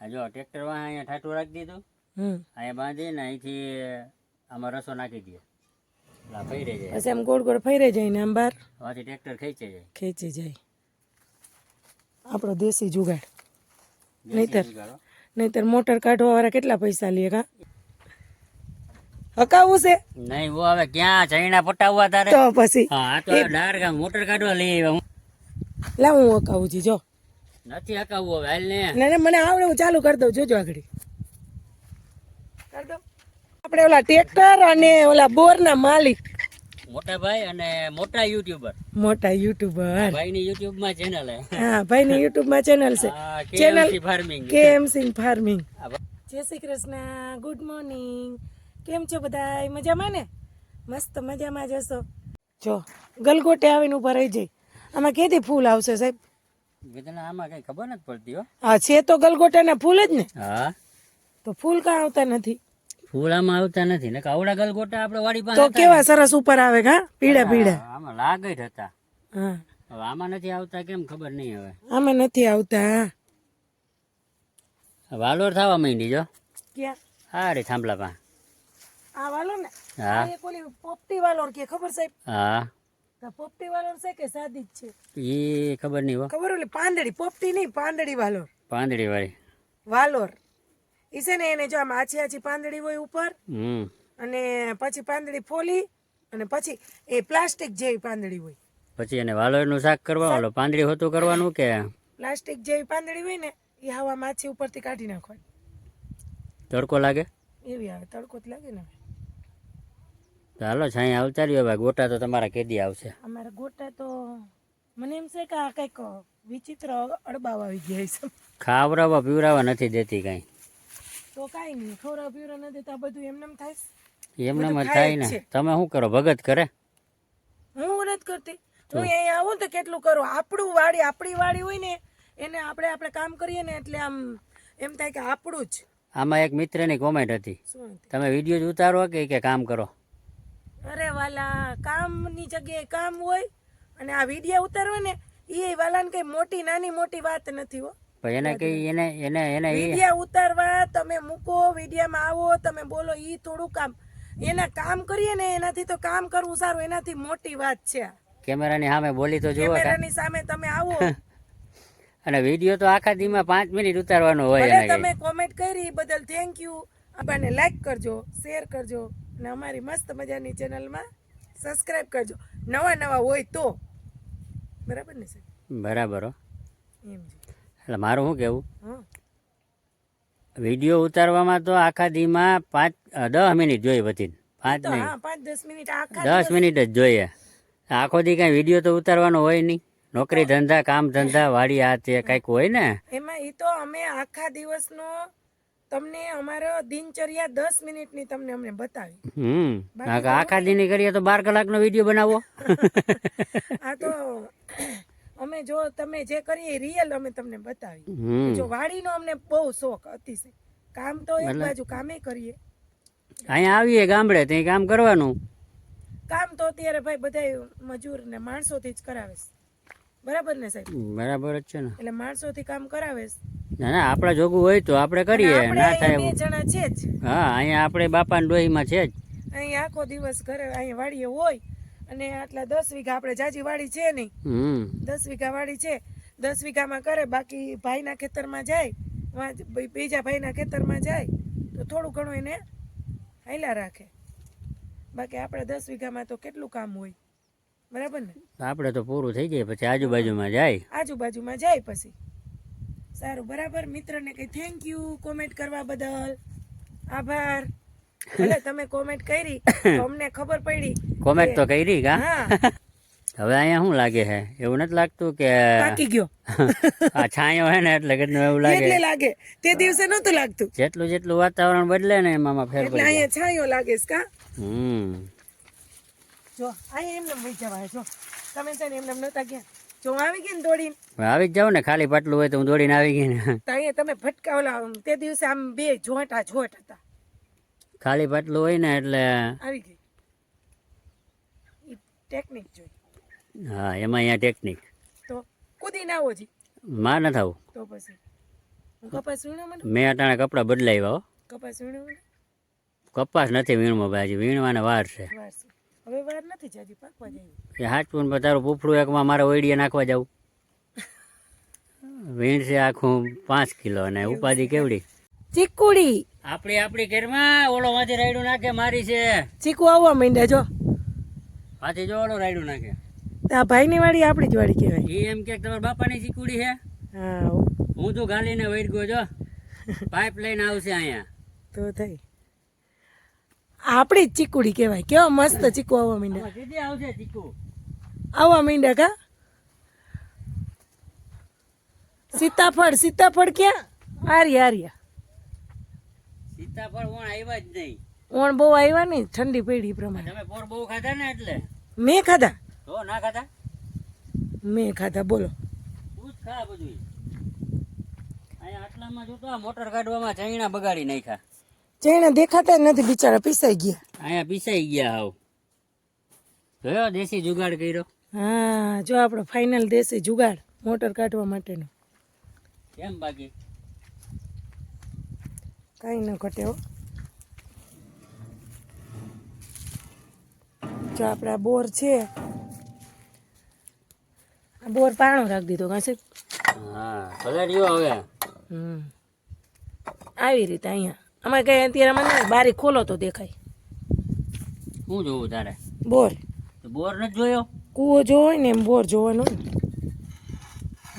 આ જો ટ્રેક્ટર વાહ અહીંયા ઠાઠું રાખી દીધું, અહીંયા બાંધીને અહીંથી આમાં રસો નાખી દે, ફરી જાય પછી આમ ગોળ ગોળ ફરી જાય ને આમ બહાર આથી ટ્રેક્ટર ખેંચી જાય. આપણો દેશી જુગાડ. નહીતર મોટર કાઢવા વાળા કેટલા પૈસા લે કા? હકાવું છે નહીં વો હવે ક્યાં ચૈણા પટાવવા તારે તો પછી હા તો ડાયરેક્ટ મોટર કાઢવા લઈ આવ્યા. લા હું હકાવું છું જો નથી હકાવવું હવે હાલ ને ના મને આવડે હું ચાલુ કરી દઉં જોજો આગળ કરી દઉં. આપણે ઓલા ટ્રેક્ટર અને ઓલા બોર ના માલિક મોટા ભાઈ અને મોટા યુટ્યુબર ભાઈ ની યુટ્યુબ માં ચેનલ હે. હા ભાઈ ની યુટ્યુબ માં ચેનલ છે ચેનલ ફાર્મિંગ KM ફાર્મિંગ. જય શ્રી કૃષ્ણ, ગુડ મોર્નિંગ. કેમ છો બધા? મજામાં ને? મસ્ત મજામાં જશો. જો ગલગોટે આવીને ઉપર રહી જાય. આમાં કેથી ફૂલ આવશે સાહેબ? આમાં કઈ ખબર નથી પડતી હો. હા છે તો ગલગોટાના ફૂલ જ ને. હા તો ફૂલ કાં આવતા નથી? ફૂલ આમાં આવતા નથી ને આવડા ગલગોટા આપણે વાડી પાસે તો કેવા સરસ ઉપર આવે કા પીળા પીળા. આમાં લાગે જ હતા. હા હવે આમાં નથી આવતા કેમ ખબર નહીં. હવે આમાં નથી આવતા. વાલોર થવા માંડી જો. ક્યાં? હા રે થાંભલા પા. આ વાલોર ને? હા એક ઓલી પોપટી વાલોર કે ખબર સાહેબ? હા તો પોપટી વાલોર છે કે સાદી જ છે? એ ખબર નહીં હો. ખબર ઓલી પાંદડી પોપટી નહીં પાંદડી વાલોર. પાંદડી વાળી વાલોર ઈ છે ને એને જો આમ આછી આછી પાંદડી હોય ઉપર અને પછી પાંદડી ફોલી અને પછી એ પ્લાસ્ટિક જેવી પાંદડી હોય. પછી એને વાલોરનું શાક કરવા ઓલો પાંદડી હોતું કરવાનું કે પ્લાસ્ટિક જેવી પાંદડી હોય ને એ હવા માછી ઉપરથી કાઢી નાખવાની. તડકો લાગે એવી આવે તડકો જ લાગે ને. ચાલો છાંય આવતા રહ્યો ભાઈ. ગોટા તો તમારા કેદી આવશે? અમારા ગોટા તો મને એમ છે કે આ કંઈક વિચિત્ર અડબાવ આવી ગયા છે. ખાવડાવવા પીવડાવવા નથી દેતી કાંઈ. તો કાંઈ નહીં ખવડાવ પીવડાવ ન દેતા બધું એમનેમ થાય. એમને જ થાય ને. તમે શું કરો? ભગત કરે? હું નથી કરતી. હું અહીંયા આવું તો કેટલું કરું. આપણી વાડી હોય ને એને આપણે કામ કરીએ ને એટલે આમ એમ થાય કે આપણું જ. આમાં એક મિત્રની કોમેન્ટ હતી, તમે વિડીયો જ ઉતારો કે કામ કરો? અરે વાલા કામની જગ્યાએ કામ હોય અને આ વિડીયો ઉતારવા ને એ વાલાને કઈ મોટી નાની મોટી વાત નથી હો. એને કઈ એને વિડીયો ઉતારવા તમે મૂકો, વિડીયોમાં આવો તમે બોલો ઈ થોડું કામ. એના કામ કરીએ ને એનાથી તો કામ કરવું સારું, એનાથી મોટી વાત છે. કેમેરાની સામે બોલી તો જુઓ. કેમેરાની સામે તમે આવો અને વિડીયો તો આખા દીમાં 5 મિનિટ ઉતારવાનો હોય. ભલે તમે કોમેન્ટ કરી બદલ થેન્ક યુ. આપણને લાઈક કરજો, શેર કરજો અને અમારી મસ્ત મજાની ચેનલમાં સબસ્ક્રાઇબ કરજો નવા હોય તો. બરાબર ને સાહેબ? બરાબર હો. એમ છે. એટલે મારું શું કેવું, હા વિડીયો ઉતારવામાં તો આખા દીમાં 10 મિનિટ જોઈએ. બધી 5 નહીં, હા 5-10 મિનિટ આખા 10 મિનિટ જ જોઈએ. આખો દી કઈ વિડીયો તો ઉતારવાનો હોય નહીં. નોકરી ધંધા કામ ધંધા વાડી આ તે કઈક હોય ને એમાં. એ તો અમે આખા દિવસનો તમને અમારો દિનચર્યા 10 મિનિટની તમને અમને બતાવી. આખા દીની કરીએ તો 12 કલાકનો વિડીયો બનાવો. આ તો અમે જો તમે જે કરીએ રિયલ અમે તમને બતાવી. જો વાડીનો અમને બહુ શોખ અતિશય. કામ તો એક બાજુ કામે કરીએ. અહીંયા આવીએ ગામડે ત્યાં કામ કરવાનું. કામ તો અત્યારે ભાઈ બધા મજૂર ને માણસોથી જ કરાવે છે. બરાબર ને સાહેબ? બરાબર જ છે ને. એટલે માણસોથી કામ કરાવે છે. ના આપડા જોગું હોય તો આપણે કરીએ, ના થાય 2 જણા છે જ. હા અહીંયા આપણે બાપા ને ડોહીમાં છે જ. અહીંયા આખો દિવસ ઘરે અહીંયા વાડીએ હોય અને આટલા 10 વીઘા આપણે જાજી વાડી છે નહીં. 10 વીઘા વાડી છે. 10 વીઘામાં કરે, બાકી ભાઈના ખેતરમાં જાય, બીજા ભાઈના ખેતરમાં જાય તો થોડું ઘણું એને હાલ્યા રાખે. બાકી આપણે 10 વીઘામાં તો કેટલું કામ હોય. બરાબર ને? આપણે તો પૂરું થઈ જાય પછી આજુબાજુમાં જાય પછી. સારું બરાબર. મિત્રને કઈ થેન્ક યુ કોમેન્ટ કરવા બદલ આભાર. ભલે તમે કોમેન્ટ કરી તો અમને ખબર પડી. કોમેન્ટ તો કરી કા. હા હવે અહીંયા શું લાગે છે? એવું નથી લાગતું કે પાકી ગયો આ છાંયો હે ને એટલે કેટલું એવું લાગે. તે દિવસે નહોતું લાગતું. જેટલું વાતાવરણ બદલે ને એમાં ફેર પડે. અહીંયા છાંયો લાગે છે કા. જો અહીંયા એમને વહી જવાય. જો તમે છે ને એમને નહોતા ગયા. જો આવી ગઈ ને દોડીને આવી જ જાવ ને. ખાલી પાટલું હોય તો હું દોડીને આવી ગઈ ને. તો અહીંયા તમે ભટકા ઓલા તે દિવસે આમ 2 જોટ હતા. ખાલી પાટલું હોય ને એટલે આવી ગઈ. ટેકનિક જોઈ. હા એમાં અહીંયા ટેકનિક તો કૂદી ના આવો જી માં ન થાવું. તો પછી કપાસ વીણો મને મેં અટાણે કપડાં બદલાવ્યા હો. કપાસ વીણો મને કપાસ નથી વીણમાં ભાઈ, હજી વીણવાને વાર છે. વાર છે હવે વાર નથી જાજી પાકવા જાય એ હાચવું ને તારું પૂફડું એકમાં મારે ઓઈડિયા નાખવા જવું. વીણ છે આખું 5 કિલો અને ઉપાધિ કેવડી. ચીકુડી આપણી ઘરમાં ઓલો માંથી રાયડું નાખે મારી છે. ચીકુ આવવા માંડ્યા જો પાછી જો ઓલો રાયડું નાખે. આ ભાઈની વાડી આપણી જ વાડી કહેવાય. એ એમ કે તમારા બાપાની ચીકુડી છે. હા હું તો ગાલીને વૈર ગયો જો. પાઇપ લઈને આવશે અહીંયા તો થઈ આપણી જ ચીકુડી કહેવાય. કેવો મસ્ત ચીકુ આવવા માંડ્યા. સીધી આવશે ચીકુ. આવવા માંડ્યા કા સીતાફળ ક્યાં આર્યા સીતાફળ ઓણ આવ્યા જ નહીં. ઓણ બહુ આવ્યા નહીં ઠંડી પડી પ્રમાણે. તમે પોર બહુ ખાધા ને એટલે. મેં ખાધા તો ના ખાધા. મેં ખાધા બોલો તું જ ખા બધું. અહીંયા આટલામાં જોતો આ મોટર કાઢવામાં ચૈણા બગાડી નાખ્યા. ચૈણા દેખાતા જ નથી બિચારા પીસાઈ ગયા. અહીંયા પીસાઈ ગયા હાવ. જોયો દેશી જુગાડ કર્યો. હા જો આપણો ફાઇનલ દેશી જુગાડ મોટર કાઢવા માટેનો. કેમ બાકી કઈ ન ઘટે હો. જો આપણે આ બોર છે આ બોર પાણો રાખી દીધો કાંસે. હા ભલે રહ્યો હવે. આવી રીતે અહીંયા અમારે કઈ અત્યારે મને બારી ખોલો તો દેખાય. શું જોવું તારે? બોર તો બોર નથી જોયો? કૂવો જોવો હોય ને એમ બોર જોવાનો ને.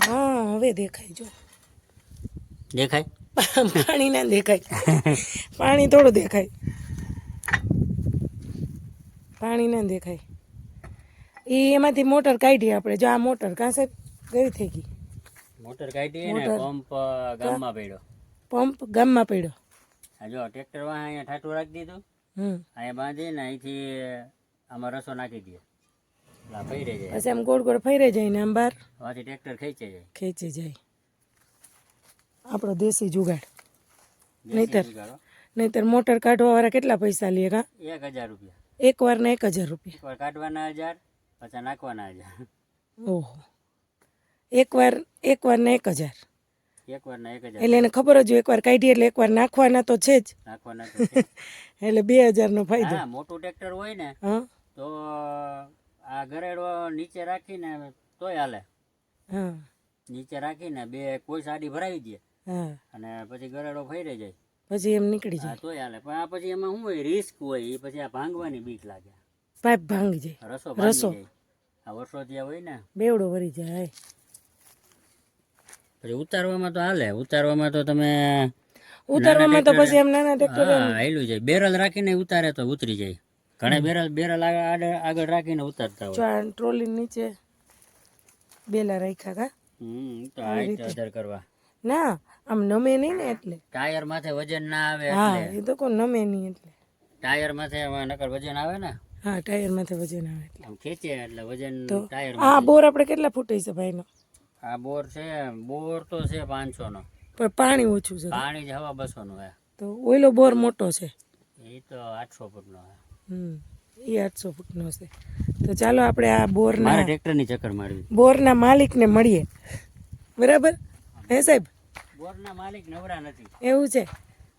હા હવે દેખાય જો. દેખાય? પાણી ના દેખાય. પાણી થોડું દેખાય. પાણી ના દેખાય. એમાંથી મોટર કાઢી આપણે. જો આ મોટર કાં સાહેબ ગઈ થઈ ગઈ. મોટર કાઢી ને પંપ ગામમાં પડ્યો. પંપ ગામમાં પડ્યો. આ જો ટ્રેક્ટર વાહ અહીંયા ઠાઠું રાખી દીધું. અહીંયા બાંધીને અહીંથી આમાં રસો નાખી દે. ફરી જાય. પછી આમ ગોળ ગોળ ફરી જાય ને આમ બહાર આથી ટ્રેક્ટર ખેંચે જાય. ખેંચી જાય. આપણો દેશી જુગાડ. નહીતર મોટર કાઢવા વાળા કેટલા પૈસા લે કા? 1000 રૂપિયા. એક વાર ને 1000 રૂપિયા. એકવાર કાઢવાના 1000 પછી નાખવાના 1000. ઓહો એક વાર ને 1000. એકવાર ના 1000. એટલે એને ખબર જ હોય એકવાર કાઢી એટલે એકવાર નાખવાના તો છે જ. નાખવાના તો છે. એટલે 2000 નો ફાયદો. હા મોટું ટ્રેક્ટર હોય ને હા તો આ ગરેડો નીચે રાખીને તોય હાલે. હા નીચે રાખીને બે કોઈ સાડી ભરાવી દે. હા અને પછી ગરેડો ફરી જાય. પછી એમ નીકળી જાય. તોય હાલે. પણ આ પછી એમાં શું હોય રિસ્ક હોય. એ પછી આ ભાંગવાની બીક લાગે. પાઇપ ભાંગી જાય. રસો ભાંગી જાય. આ વર્ષો ત્યાં હોય ને બેવડો વરી જાય. પછી ઉતારવામાં તો હાલે. ઉતારવામાં તો તમે ઉતારવામાં તો પછી એમ નાના ટ્રેક્ટર હાલ્યું જાય. બેરલ રાખીને ઉતારે તો ઉતરી જાય. ઘણા બેરલ આગળ રાખીને ઉતારતા હોય. જો ટ્રોલી નીચે બેલા રાખ્યા કા. તો હાઈટ આધાર કરવા. ના આમ નમે નહીં ને એટલે. ટાયર માથે વજન ના આવે. હા એ તો કોઈ નમે નહીં એટલે. ટાયર માથે નકર વજન આવે ને. હા ટાયર માથે વજન આવે એટલે. આમ ખેંચે એટલે વજન ટાયર. આ બોર આપણે કેટલા ફૂટે છે ભાઈનો? આ બોર છે. બોર તો છે 500 નો. પણ પાણી ઓછું છે. પાણી જ હવા 200 નું હે. તો ઓઈલો બોર મોટો છે. એ તો 800 ફૂટ નો હે. એ 800 ફૂટનો છે. તો ચાલો આપણે આ બોરના ટ્રેક્ટરની ચક્કર મારવી. બોરના માલિકને મળીએ. બરાબર હે સાહેબ? બોરના માલિક નવરા નથી. એવું છે?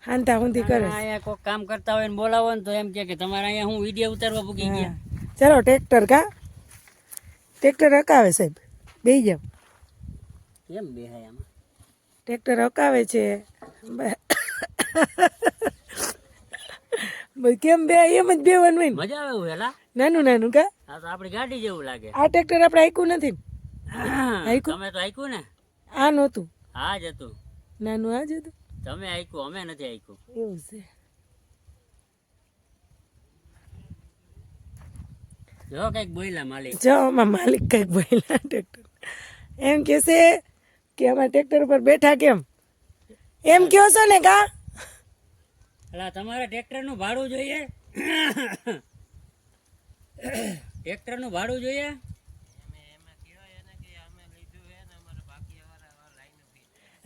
હાંતા હુંતી કરે. અહીંયા કોઈ કામ કરતા હોય ને બોલાવો ને તો એમ કે તમારે અહીંયા હું વિડીયો ઉતારવા પૂકી ગયા. ચાલો ટ્રેક્ટર કા ટ્રેક્ટર હકાવે સાહેબ. બેહી જાવ. કેમ બેહાય આમાં? ટ્રેક્ટર હકાવે છે. કેમ બે એમ જ બેવાનું હોય ને મજા આવે એવું હેલા. નાનું નાનું કા. આ તો આપણી ગાડી જેવું લાગે. આ ટ્રેક્ટર આપણે હાઈકું નથી ને. તમે તો હાઈકું ને. આ નહોતું. આ જ હતું. નાનું આ જ હતું. તમે હાઈકું અમે નથી હાઈકું. એવું છે. જો કઈક બોયલા માલિક. જો આમાં માલિક કઈક બોયલા ટ્રેક્ટર એમ કહેશે કે આમાં ટ્રેક્ટર ઉપર બેઠા કેમ એમ કહો છો ને કા. એટલે તમારે ટ્રેક્ટરનું ભાડું જોઈએ. ટ્રેક્ટરનું ભાડું જોઈએ.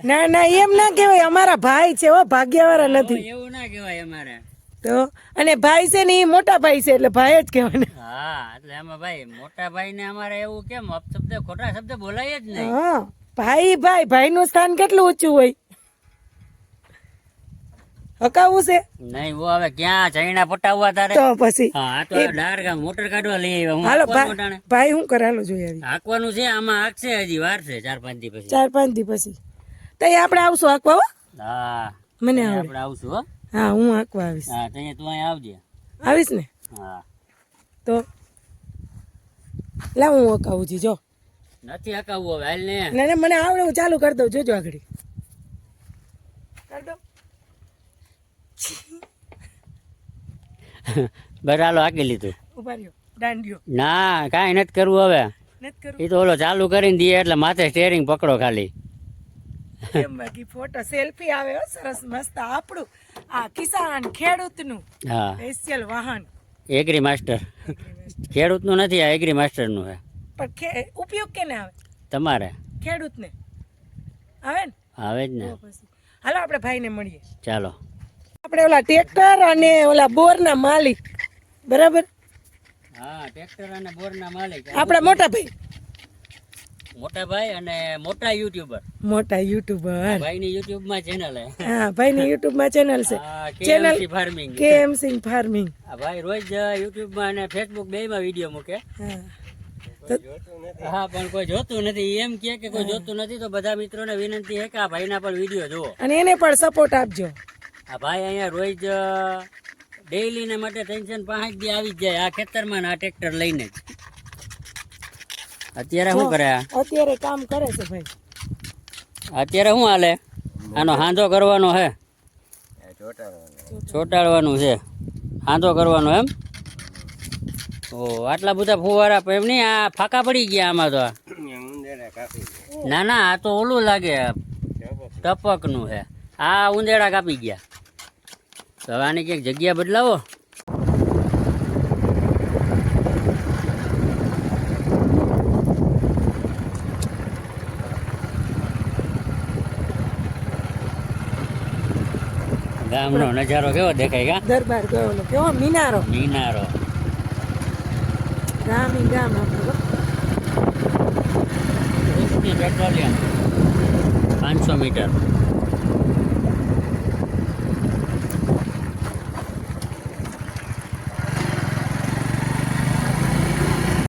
ના ના એમ ના કહેવાય. અમારા ભાઈ છે હો ભાગ્યવાળા નથી. એવું ના કહેવાય અમારે તો અને ભાઈ છે ને એ મોટા ભાઈ છે એટલે ભાઈ જ કહેવાય. હા એટલે એમાં ભાઈ મોટા ભાઈ ને અમારે એવું કેમ અપશબ્દ ખોટા શબ્દ બોલાય જ નહીં. હા ભાઈ ભાઈ ભાઈ નું સ્થાન કેટલું ઊંચું હોય. હકાવું છે નહીં વો હવે ક્યાં ચૈણા પટાવવા તારે તો પછી હા આ તો ડાયરેક્ટ મોટર કાઢવા લઈ આવ્યા હું હાલો હાંકવાનું મોટાને. ભાઈ શું કરે હાલો જોઈ આવી હાંકવાનું છે આમાં હાંકશે હજી વાર છે 4-5 દી પછી 4-5 દી પછી તઈ આપણે આવશું હાંકવા હો હા મને આવડે આપણે આવશું હો હા હું હાંકવા આવીશ હા ત્યાં તું અહીં આવજે આવીશ ને હા તો લા હું હકાવું છું જો નથી હકાવવું હવે હાલ ને ના ના મને આવડે હું ચાલુ કરી દઉં જોજો આગળ કરી દઉં બસ હાલો હાકી લીધું ઉભા રહ્યો દાંડિયો ના કાંઈ નથી કરવું હવે નથી કરવું એ તો ઓલો ચાલુ કરીને દે એટલે માથે સ્ટેરિંગ પકડો ખાલી એમ બાકી ફોટો સેલ્ફી આવે હો સરસ મસ્ત આપણું આ કિસાન ખેડૂતનું હા સ્પેશિયલ વાહન એગ્રી માસ્ટર ખેડૂતનું નથી આ એગ્રી માસ્ટરનું છે પણ ઉપયોગ કેને આવે તમારે ખેડૂતને આવે ને આવે જ ને તો પછી હાલો આપણે ભાઈને મળીએ ચાલો આપણે ઓલા ટ્રેક્ટર અને ઓલા બોરના માલિક બરાબર હા ટ્રેક્ટર અને બોરના માલિક આપણા મોટા ભાઈ મોટા ભાઈ અને મોટા યુટ્યુબર મોટા યુટ્યુબર ભાઈની યુટ્યુબ માં ચેનલ હે હા ભાઈની યુટ્યુબ માં ચેનલ છે ચેનલ ફાર્મિંગ કેએમ સિંહ ફાર્મિંગ આ ભાઈ રોજ યુટ્યુબ માં અને ફેસબુક બે માં વિડીયો મૂકે હા હા પણ કોઈ જોતું નથી એમ કે કોઈ જોતું નથી તો બધા મિત્રોને વિનંતી છે કે આ ભાઈના પણ વિડીયો જુઓ અને એને પણ સપોર્ટ આપજો આ ભાઈ અહીંયા રોજ ડેઈલી ને માટે 3-5 દી આવી જ જાય આ ખેતરમાં ને આ ટ્રેક્ટર લઈને જ અત્યારે શું કરે આ? અત્યારે કામ કરે છે ભાઈ અત્યારે શું હાલે આનો હાંધો કરવાનો હે ચોટાડવાનું છે હાંધો કરવાનો એમ ઓ આટલા બધા ફુવારા એમ નહીં આ ફાકા પડી ગયા આમાં તો ના ના આ તો ઓલું લાગે ટપકનું છે આ ઉંદેડા કાપી ગયા તો હવે આની ક્યાંક જગ્યા બદલાવો ગામનો નજારો કેવો દેખાય કા દરબાર ગયો કેવો મિનારો મિનારો ગામ આપણું પેટ્રોલિયમ 500 મીટર